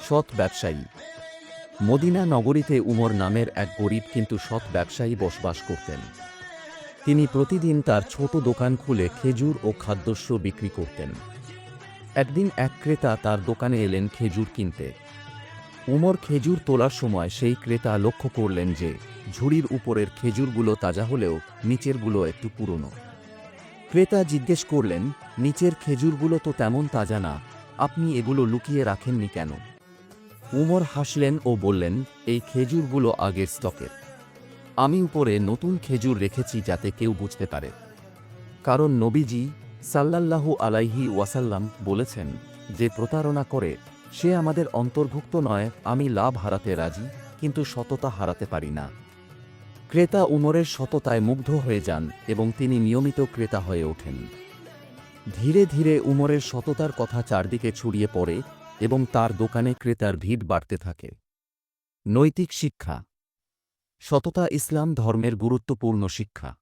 সৎ ব্যবসায়ী। মদিনা নগরীতে উমর নামের এক গরিব কিন্তু সৎ ব্যবসায়ী বসবাস করতেন। তিনি প্রতিদিন তার ছোট দোকান খুলে খেজুর ও খাদ্যশস্য বিক্রি করতেন। একদিন এক ক্রেতা তার দোকানে এলেন খেজুর কিনতে। উমর খেজুর তোলার সময় সেই ক্রেতা লক্ষ্য করলেন যে ঝুড়ির উপরের খেজুরগুলো তাজা হলেও নিচেরগুলো একটু পুরনো। ক্রেতা জিজ্ঞেস করলেন, নিচের খেজুরগুলো তো তেমন তাজা না, আপনি এগুলো লুকিয়ে রাখেননি কেন? উমর হাসলেন ও বললেন, এই খেজুরগুলো আগের স্টকের। আমি উপরে নতুন খেজুর রেখেছি যাতে কেউ বুঝতে পারে। কারণ নবীজি সাল্লাল্লাহু আলাইহি ওয়াসাল্লাম বলেছেন, যে প্রতারণা করে সে আমাদের অন্তর্ভুক্ত নয়। আমি লাভ হারাতে রাজি, কিন্তু সততা হারাতে পারি না। ক্রেতা উমরের সততায় মুগ্ধ হয়ে যান এবং তিনি নিয়মিত ক্রেতা হয়ে ওঠেন। ধীরে ধীরে উমরের সততার কথা চারদিকে ছড়িয়ে পড়ে এবং তার দোকানে ক্রেতার ভিড় বাড়তে থাকে। নৈতিক শিক্ষা। সততা ইসলাম ধর্মের গুরুত্বপূর্ণ শিক্ষা।